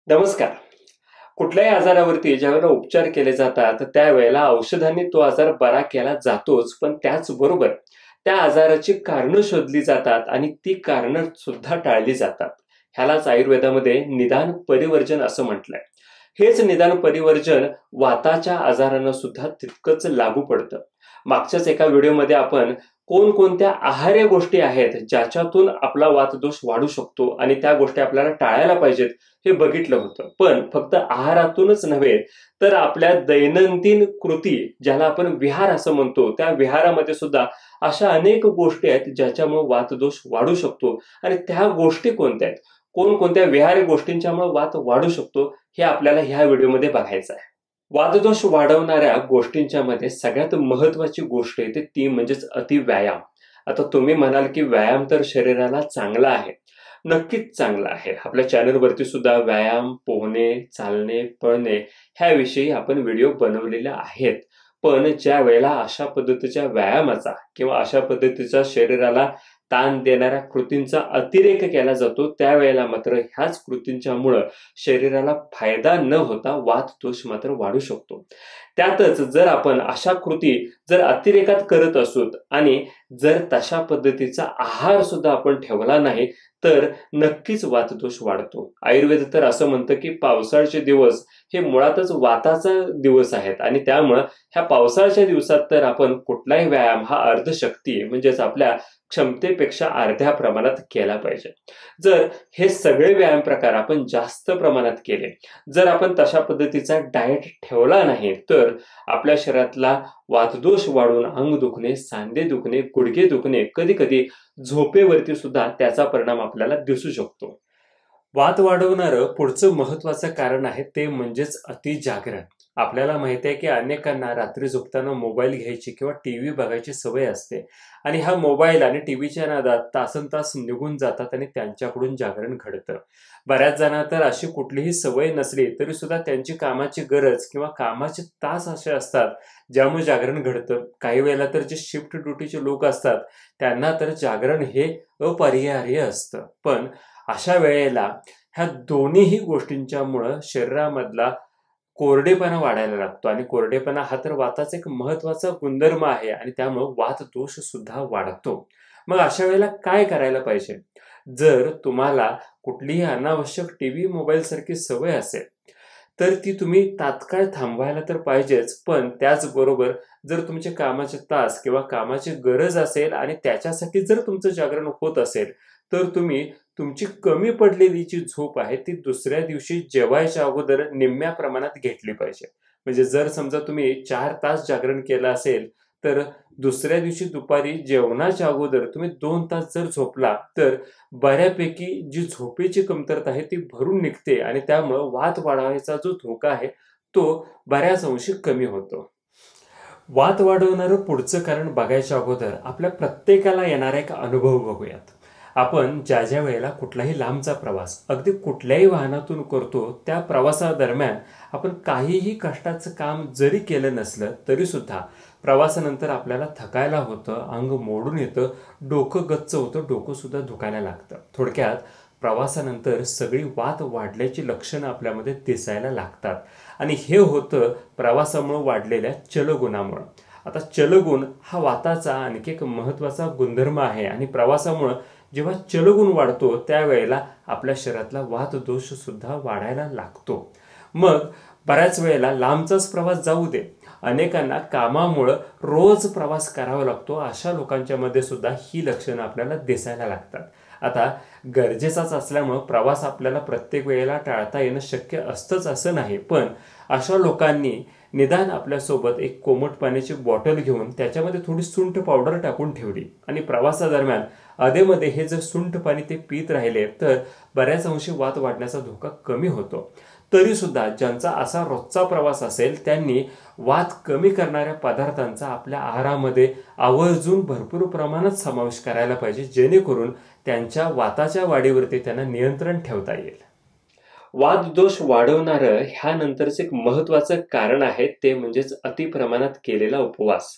नमस्कार. कुठल्याही आजारावरती ज्यावेळेला उपचार केले जातात, त्यावेळेला औषधांनी तो आजार बरा केला जातोच, पण त्याचबरोबर त्या आजाराची कारणं शोधली जातात आणि ती कारणं सुद्धा टाळली जातात. ह्यालाच आयुर्वेदामध्ये निदान परिवर्जन असं म्हटलंय. हेच निदान परिवर्जन वाताच्या आजारांना सुद्धा तितकंच लागू पडतं. मागच्याच एका व्हिडिओमध्ये आपण कोणकोणत्या आहार्य गोष्टी आहेत, ज्याच्यातून आपला वातदोष वाढू शकतो आणि त्या गोष्टी आपल्याला टाळायला पाहिजेत, हे बघितलं होतं. पण फक्त आहारातूनच नव्हे, तर आपल्या दैनंदिन कृती, ज्याला आपण विहार असं म्हणतो, त्या विहारामध्ये सुद्धा अशा अनेक गोष्टी आहेत, ज्याच्यामुळे वातदोष वाढू शकतो. आणि त्या गोष्टी कोणत्या आहेत, कोणकोणत्या विहार गोष्टींच्यामुळे वात वाढू शकतो, हे आपल्याला ह्या व्हिडिओमध्ये बघायचं आहे. वातदोष वाढवणाऱ्या गोष्टींच्या मध्ये सगळ्यात महत्वाची गोष्ट आहे ती म्हणजेच अतिव्यायाम. आता तुम्ही म्हणाल की व्यायाम तर शरीराला चांगला आहे. नक्कीच चांगला आहे. आपल्या चॅनलवरती सुद्धा व्यायाम, पोहणे, चालणे, पळणे ह्याविषयी आपण व्हिडिओ बनवलेले आहेत. पण ज्या वेळेला अशा पद्धतीच्या व्यायामाचा किंवा अशा पद्धतीचा शरीराला ताण देणाऱ्या कृतींचा अतिरेक केला जातो, त्यावेळेला मात्र ह्याच कृतींच्यामुळं शरीराला फायदा न होता वातदोष मात्र वाढू शकतो. त्यातच जर आपण अशा कृती जर अतिरेकात करत असू आणि जर तशा पद्धतीचा आहार सुद्धा आपण ठेवला नाही, तर नक्कीच वातदोष वाढतो. आयुर्वेद तर असं म्हणतं की पावसाळ्याचे दिवस हे मुळातच वाताचा दिवस आहेत आणि त्यामुळं ह्या पावसाळ्याच्या दिवसात तर आपण कुठलाही व्यायाम हा अर्धशक्ती म्हणजेच आपल्या क्षमतेपेक्षा अर्ध्या प्रमाणात केला पाहिजे. जर हे सगळे व्यायाम प्रकार आपण जास्त प्रमाणात केले, जर आपण तशा पद्धतीचा डाएट ठेवला नाही, तर आपल्या शरीरातला वातदोष वाढून अंग दुखणे, सांधे दुखणे, गुडघे दुखणे, कधी कधी झोपेवरती सुद्धा त्याचा परिणाम आपल्याला दिसू शकतो. वात वाढवणारं पुढचं महत्वाचं कारण आहे ते म्हणजेच अतिजागरण. आपल्याला माहिती आहे की अनेकांना रात्री झोपताना मोबाईल घ्यायची किंवा टीव्ही बघायची सवय असते आणि हा मोबाईल आणि टीव्हीच्या नादात तासनतास निघून जातात आणि त्यांच्याकडून जागरण घडतं. बऱ्याच जणांना तर अशी कुठलीही सवय नसली तरी सुद्धा त्यांची कामाची गरज किंवा कामाचे तास असे असतात ज्यामुळे जागरण घडतं. काही वेळेला तर जे शिफ्ट ड्युटीचे लोक असतात त्यांना तर जागरण हे अपरिहार्य असतं. पण अशा वेळेला ह्या दोन्हीही गोष्टींच्यामुळं शरीरामधला कोरडेपणा वाढायला लागतो आणि कोरडेपणा हा तर वाताचा एक महत्वाचा गुणधर्म आहे आणि त्यामुळं वातदोष सुद्धा वाढतो. मग अशा वेळेला काय करायला पाहिजे? जर तुम्हाला कुठलीही अनावश्यक टीव्ही, मोबाईल सारखी सवय असेल, तर ती तुम्ही तात्काळ थांबवायला तर पाहिजेच. पण त्याचबरोबर जर तुमचे कामाचे तास किंवा कामाची गरज असेल आणि त्याच्यासाठी जर तुमचं जागरण होत असेल, तर तुम्ही तुमची कमी पडलेली जी झोप आहे ती दुसऱ्या दिवशी जेवायच्या अगोदर निम्म्या प्रमाणात घेतली पाहिजे. म्हणजे जर समजा तुम्ही 4 तास जागरण केलं असेल, तर दुसऱ्या दिवशी दुपारी जेवणाच्या अगोदर तुम्ही 2 तास जर झोपला, तर बऱ्यापैकी जी झोपेची कमतरता आहे ती भरून निघते आणि त्यामुळं वात वाढवायचा जो धोका आहे तो बऱ्याच अंशी कमी होतो. वात वाढवणारं पुढचं कारण बघायच्या अगोदर आपल्या प्रत्येकाला येणारा एक अनुभव बघूयात. आपण ज्या ज्या वेळेला कुठलाही लांबचा प्रवास अगदी कुठल्याही वाहनातून करतो, त्या प्रवासादरम्यान आपण काहीही कष्टाचं काम जरी केलं नसलं तरी सुद्धा प्रवासानंतर आपल्याला थकायला होतं, अंग मोडून येतं, डोकं गच्च होतं, डोकं सुद्धा दुखायला लागतं. थोडक्यात प्रवासानंतर सगळी वात वाढल्याची लक्षणं आपल्यामध्ये दिसायला लागतात आणि हे होतं प्रवासामुळे वाढलेल्या चलगुणामुळं. आता चलगुण हा वाताचा आणखी एक महत्वाचा गुणधर्म आहे आणि प्रवासामुळं जेव्हा चलगुण वाढतो त्यावेळेला आपल्या शरीरातला वातदोष सुद्धा वाढायला लागतो. मग बऱ्याच वेळेला लांबचाच प्रवास जाऊ दे, अनेकांना कामामुळं रोज प्रवास करावा लागतो, अशा लोकांच्या मध्ये सुद्धा ही लक्षणं आपल्याला दिसायला लागतात. आता गरजेचाच असल्यामुळं प्रवास आपल्याला प्रत्येक वेळेला टाळता येणं शक्य असतंच असं नाही, पण अशा लोकांनी निदान आपल्यासोबत एक कोमट पाण्याची बॉटल घेऊन त्याच्यामध्ये थोडी सुंठ पावडर टाकून ठेवली आणि प्रवासादरम्यान अधेमध्ये हे जर सुंठ पाणी ते पीत राहिले, तर बऱ्याच अंशी वात वाढण्याचा धोका कमी होतो. तरी सुद्धा ज्यांचा असा रोजचा प्रवास असेल त्यांनी वात कमी करणाऱ्या पदार्थांचा आपल्या आहारामध्ये आवर्जून भरपूर प्रमाणात समावेश करायला पाहिजे, जेणेकरून त्यांच्या वाताच्या वाढीवरती त्यांना नियंत्रण ठेवता येईल. वातदोष वाढवणारं ह्यानंतरच एक महत्वाचं कारण आहे ते म्हणजेच अतिप्रमाणात केलेला उपवास.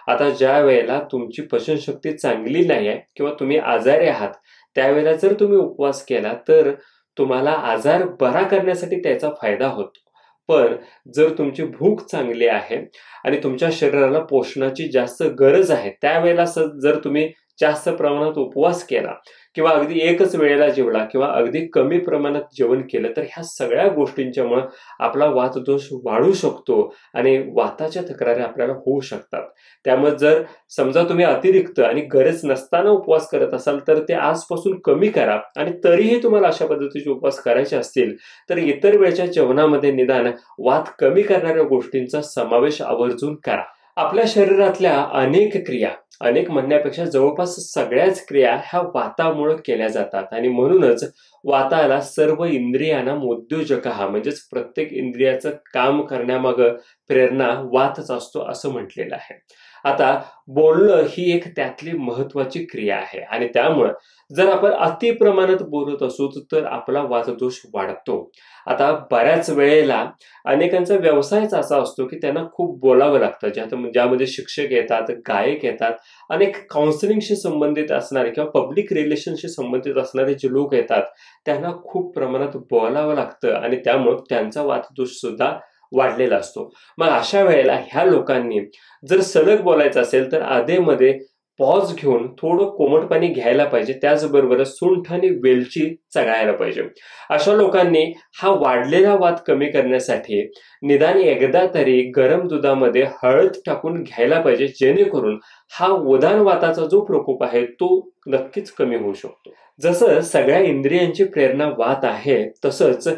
आता ज्या वेळेला तुमची पचनशक्ती चांगली नाही आहे किंवा तुम्ही आजारी आहात, त्यावेळेला जर तुम्ही उपवास केला तर तुम्हाला आजार बरा करण्यासाठी त्याचा फायदा होतो. पण जर तुमची भूक चांगली आहे आणि तुमच्या शरीराला पोषणाची जास्त गरज आहे, त्यावेळेला जर तुम्ही जास्त प्रमाणात उपवास केला किंवा अगदी एकच वेळेला जेवला किंवा अगदी कमी प्रमाणात जेवण केलं, तर ह्या सगळ्या गोष्टींच्यामुळे आपला वातदोष वाढू शकतो आणि वाताच्या तक्रारी आपल्याला होऊ शकतात. त्यामुळे जर समजा तुम्ही अतिरिक्त आणि गरज नसताना उपवास करत असाल, तर ते आजपासून कमी करा. आणि तरीही तुम्हाला अशा पद्धतीचे उपवास करायचे असतील, तर इतर वेळच्या जेवणामध्ये निदान वात कमी करणाऱ्या गोष्टींचा समावेश आवर्जून करा. आपल्या शरीरातल्या अनेक क्रिया, अनेक म्हणण्यापेक्षा जवळपास सगळ्याच क्रिया ह्या वातामुळे केल्या जातात आणि म्हणूनच वाताला सर्व इंद्रियांना उद्योजकः, म्हणजेच प्रत्येक इंद्रियाचं काम करण्यामागे प्रेरणा वातच असतो असं म्हटलेलं आहे. आता बोलणं ही एक त्यातली महत्वाची क्रिया आहे आणि त्यामुळे जर आपण अति प्रमाणात बोलत असू तर आपला वातदोष वाढतो. आता बऱ्याच वेळेला अनेकांचा व्यवसायच असा असतो की त्यांना खूप बोलावं लागतं, ज्यामध्ये शिक्षक येतात, गायक येतात, अनेक काउन्सिलिंगशी संबंधित असणारे किंवा पब्लिक रिलेशनशी संबंधित असणारे जे लोक येतात त्यांना खूप प्रमाणात बोलावं लागतं आणि त्यामुळे त्यांचा वातदोष सुद्धा वाढलेला असतो. मग अशा वेळेला ह्या लोकांनी जर सलग बोलायचं असेल तर आधेमध्ये पॉज घेऊन थोडं कोमट पाणी घ्यायला पाहिजे. त्याचबरोबर सुंठ आणि वेलची चघळायला पाहिजे. अशा लोकांनी हा वाढलेला वात कमी करण्यासाठी निदान एकदा तरी गरम दुधामध्ये हळद टाकून घ्यायला पाहिजे, जेणेकरून हा उदान वाताचा जो प्रकोप आहे तो नक्कीच कमी होऊ शकतो. जसं सगळ्या इंद्रियांची प्रेरणा वात आहे, तसंच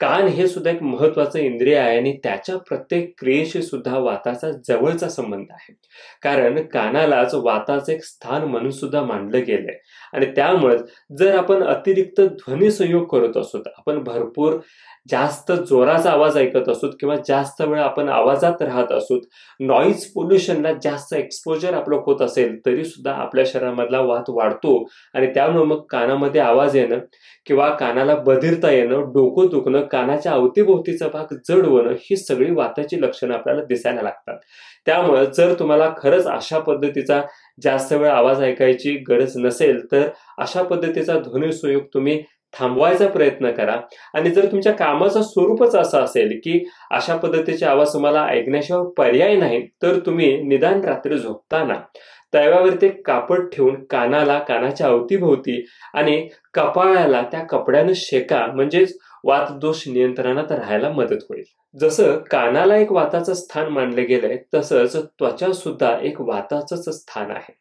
कान हे सुद्धा एक महत्वाचं इंद्रिय आहे आणि त्याच्या प्रत्येक क्रियेशी सुद्धा वाताचा जवळचा संबंध आहे. कारण कानालाच वाताचं एक स्थान म्हणून सुद्धा मानलं गेलंय आणि त्यामुळे जर आपण अतिरिक्त ध्वनी संयोग करत असू, आपण भरपूर जास्त जोराचा आवाज ऐकत असू किंवा जास्त वेळ आपण आवाजात राहत असू, नॉईज पोल्युशनला जास्त एक्सपोजर आपलं होत असेल, तरी सुद्धा आपल्या शरीरामधला वात वाढतो आणि त्यामुळे मग कानामध्ये आवाज येणं किंवा कानाला बधिरता येणं, डोकं दुखणं, कानाच्या अवतीभोवतीचा भाग जड होणं, ही सगळी वाताची लक्षणं आपल्याला दिसायला लागतात. त्यामुळे जर तुम्हाला खरंच अशा पद्धतीचा जास्त वेळ आवाज ऐकायची गरज नसेल, तर अशा पद्धतीचा ध्वनिसंयोग तुम्ही थांबवायचा प्रयत्न करा. आणि जर तुमच्या कामाचं स्वरूपच असं असेल की अशा पद्धतीचे आवाज तुम्हाला ऐकण्याशिवाय पर्याय नाही, तर तुम्ही निदान रात्री झोपताना तव्यावरती कापड ठेवून कानाला, कानाच्या अवतीभोवती आणि कपाळाला त्या कपड्यानं शेका, म्हणजेच वातदोष नियंत्रणात राहायला मदत होईल. जसं कानाला एक वाताचं स्थान मानलं गेलंय, तसंच त्वचा सुद्धा एक वाताचंच स्थान आहे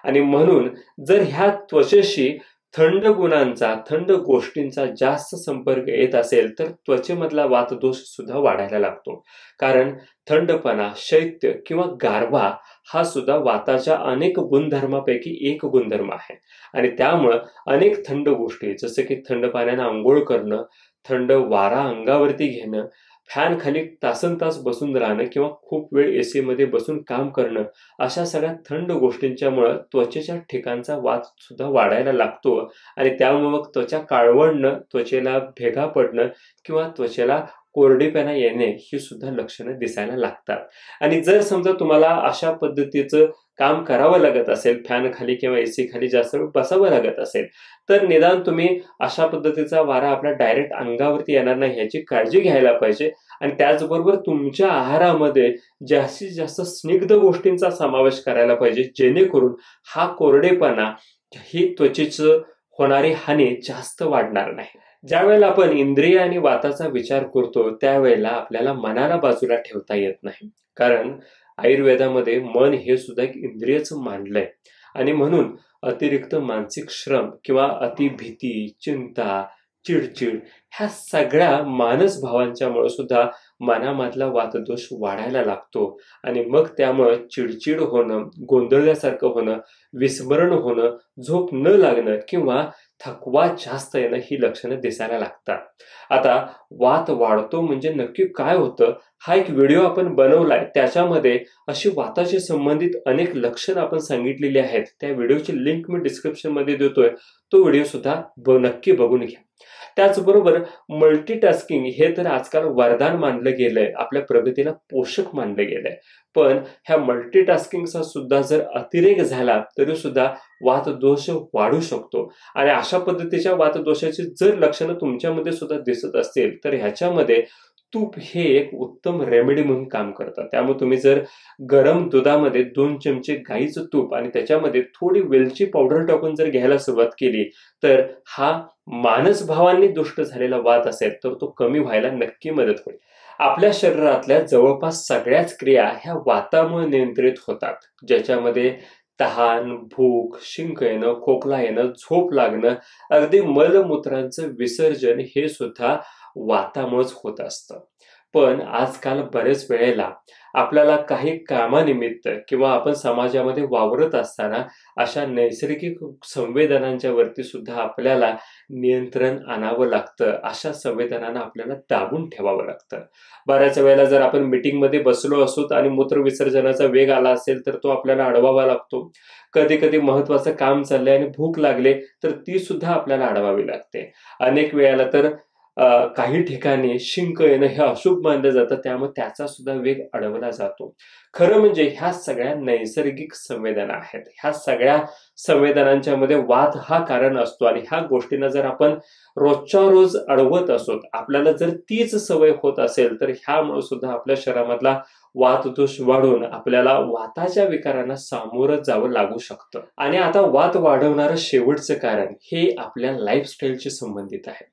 आणि म्हणून जर ह्या त्वचेशी थंड गुणांचा, थंड गोष्टींचा जास्त संपर्क येत असेल तर त्वचेमधला वातदोष सुद्धा वाढायला लागतो. कारण थंडपणा, शैत्य किंवा गारवा हा सुद्धा वाताच्या अनेक गुणधर्मापैकी एक गुणधर्म आहे आणि त्यामुळं अनेक थंड गोष्टी, जसं की थंड पाण्यानं आंघोळ करणं, थंड वारा अंगावरती घेणं, फॅन खाली तासनतास बसून राहणं किंवा खूप वेळ एसी मध्ये बसून काम करणं, अशा सगळ्या थंड गोष्टींच्यामुळे त्वचेच्या ठिकाणचा वात सुद्धा वाढायला लागतो आणि त्यामुळे मग त्वचा काळवडणं, त्वचेला भेगा पडणं किंवा त्वचेला कोरडेपणा येणे ही सुद्धा लक्षणं दिसायला लागतात. आणि जर समजा तुम्हाला अशा पद्धतीचं काम करावं लागत असेल, फॅन खाली किंवा एसी खाली जास्त वेळ बसावं लागत असेल, तर निदान तुम्ही अशा पद्धतीचा वारा आपल्या डायरेक्ट अंगावरती येणार नाही ह्याची काळजी घ्यायला पाहिजे. आणि त्याचबरोबर तुमच्या आहारामध्ये जास्तीत जास्त स्निग्ध गोष्टींचा समावेश करायला पाहिजे, जेणेकरून हा कोरडेपणा, ही त्वचेचं होणारी हानी जास्त वाढणार नाही. ज्या वेळेला आपण इंद्रिय आणि वाताचा विचार करतो त्यावेळेला आपल्याला मनाला बाजूला ठेवता येत नाही. कारण आयुर्वेदामध्ये मन हे सुद्धा एक इंद्रियच मानलंय आणि म्हणून अतिरिक्त मानसिक श्रम किंवा अतिभीती, चिंता, चिडचिड ह्या सगळ्या मानस भावांच्यामुळे सुद्धा मनामधला वातदोष वाढायला लागतो आणि मग त्यामुळे चिडचिड होणं, गोंधळल्यासारखं होणं, विस्मरण होणं, झोप न लागणं किंवा थकवा जास्त येणं ही लक्षणं दिसायला लागतात. आता वात वाढतो म्हणजे नक्की काय होतं हा एक व्हिडिओ आपण बनवलाय, त्याच्यामध्ये अशी वाताशी संबंधित अनेक लक्षणं आपण सांगितलेली आहेत. त्या व्हिडिओची लिंक मी डिस्क्रिप्शन मध्ये देतोय, तो व्हिडिओ सुद्धा नक्की बघून घ्या. त्याचबरोबर मल्टीटास्किंग हे तर आजकाल वरदान मानलं गेलंय, आपल्या प्रगतीला पोषक मानलं गेलंय. पण ह्या मल्टीटास्किंगचा सुद्धा जर अतिरेक झाला तरी सुद्धा वातदोष वाढू शकतो. आणि अशा पद्धतीच्या वातदोषाची जर लक्षणं तुमच्यामध्ये सुद्धा दिसत असतील तर ह्याच्यामध्ये तूप हे एक उत्तम रेमेडी म्हणून काम करतं. त्यामुळे तुम्ही जर गरम दुधामध्ये 2 चमचे गाईचं तूप आणि त्याच्यामध्ये थोडी वेलची पावडर टाकून जर घ्यायला सुरुवात केली तर हा मानसभावांनी दुष्ट झालेला वात असेल तर तो कमी व्हायला नक्की मदत होईल. आपल्या शरीरातल्या जवळपास सगळ्याच क्रिया ह्या वातामुळे नियंत्रित होतात, ज्याच्यामध्ये तहान, भूक, शिंक येणं, खोकला येणं, झोप लागणं, अगदी मलमूत्रांचं विसर्जन हे सुद्धा वातामुळेच होत असतं. पण आजकाल बरेच वेळेला आपल्याला काही कामानिमित्त किंवा आपण समाजामध्ये वावरत असताना अशा नैसर्गिक संवेदनांच्या वरती सुद्धा आपल्याला नियंत्रण आणावं लागतं. अशा संवेदनांना आपल्याला दाबून ठेवावं लागतं. बऱ्याच वेळेला जर आपण मीटिंगमध्ये बसलो असोत आणि मूत्रविसर्जनाचा वेग आला असेल तर तो आपल्याला अडवावा लागतो. कधी कधी महत्वाचं काम चाललंय आणि भूक लागले तर ती सुद्धा आपल्याला अडवावी लागते. अनेक वेळेला तर काही ठिकाणी शिंक येणं हे अशुभ मानलं जातं, त्यामुळे त्याचा सुद्धा वेग अडवला जातो. खरं म्हणजे ह्या सगळ्या नैसर्गिक संवेदना आहेत. ह्या सगळ्या संवेदनांच्या मध्ये वात हा कारण असतो आणि ह्या गोष्टींना जर आपण रोजच्या रोज अडवत असोत, आपल्याला जर तीच सवय होत असेल तर ह्यामुळे सुद्धा आपल्या शरीरामधला वातदोष वाढून आपल्याला वाताच्या विकारांना सामोरं जावं लागू शकतं. आणि आता वात वाढवणारं शेवटचं कारण हे आपल्या लाईफस्टाईलशी संबंधित आहे.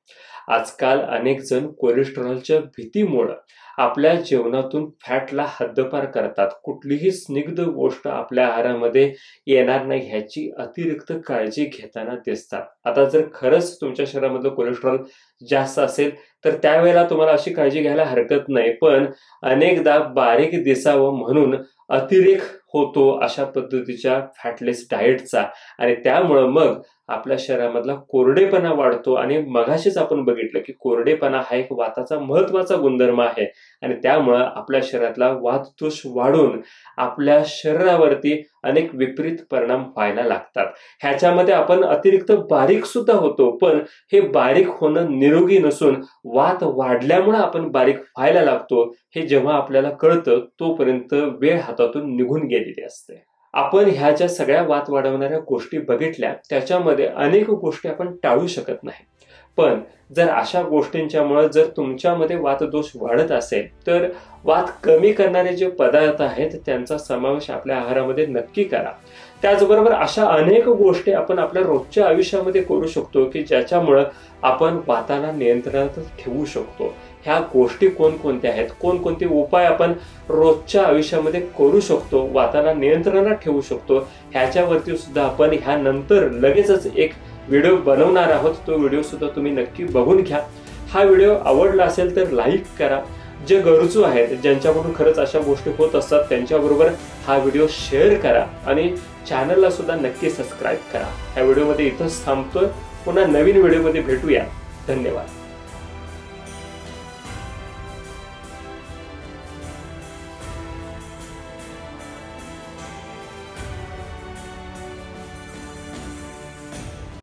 आजकाल अनेक जण कोलेस्ट्रॉलच्या भीतीमुळे आपल्या जेवणातून फॅटला हद्दपार करतात. कुठलीही स्निग्ध गोष्ट आपल्या आहारामध्ये येणार नाही ह्याची अतिरिक्त काळजी घेताना दिसतात. आता जर खरंच तुमच्या शरीरामधलं कोलेस्ट्रॉल जास्त असेल तर त्यावेळेला तुम्हाला अशी काळजी घ्यायला हरकत नाही. पण अनेकदा बारीक दिसावं म्हणून अतिरेक होतो अशा पद्धतीच्या फॅटलेस डाएटचा आणि त्यामुळं मग आपल्या शरीरामधला कोरडेपणा वाढतो. आणि मगाशीच आपण बघितलं की कोरडेपणा हा एक वाताचा महत्वाचा गुणधर्म आहे आणि त्यामुळं आपल्या शरीरातला वातदोष वाढून आपल्या शरीरावरती अनेक विपरीत परिणाम व्हायला लागतात. ह्याच्यामध्ये आपण अतिरिक्त बारीक सुद्धा होतो, पण हे बारीक होणं निरोगी नसून वात वाढल्यामुळे आपण बारीक व्हायला लागतो हे जेव्हा आपल्याला कळतं तोपर्यंत वेळ हातातून निघून गेलेली असते. आपण ह्या ज्या सगळ्या वात वाढवणाऱ्या गोष्टी बघितल्या त्याच्यामध्ये अनेक गोष्टी आपण टाळू शकत नाही. पण जर अशा गोष्टींच्यामुळे जर तुमच्यामध्ये वातदोष वाढत असेल तर वात कमी करणारे जे पदार्थ आहेत त्यांचा समावेश आपल्या आहारामध्ये नक्की करा. त्याचबरोबर अशा अनेक गोष्टी आपण आपल्या रोजच्या आयुष्यामध्ये करू शकतो की ज्याच्यामुळं आपण वाताला नियंत्रणात ठेवू शकतो. ह्या गोष्टी कोणकोणत्या आहेत, कोणकोणते उपाय आपण रोजच्या आयुष्यामध्ये करू शकतो, वाताला नियंत्रणात ठेवू शकतो, ह्याच्यावरती सुद्धा आपण ह्यानंतर लगेचच एक व्हिडिओ बनवणार आहोत. तो व्हिडिओ सुद्धा तुम्ही नक्की बघून घ्या. हा व्हिडिओ आवडला असेल तर लाईक करा. जे गरजू आहेत, ज्यांच्याकडून खरंच अशा गोष्टी होत असतात त्यांच्याबरोबर हा व्हिडिओ शेअर करा आणि चॅनलला सुद्धा नक्की सबस्क्राईब करा. ह्या व्हिडिओमध्ये इथंच थांबतोय. पुन्हा नवीन व्हिडिओमध्ये भेटूया. धन्यवाद.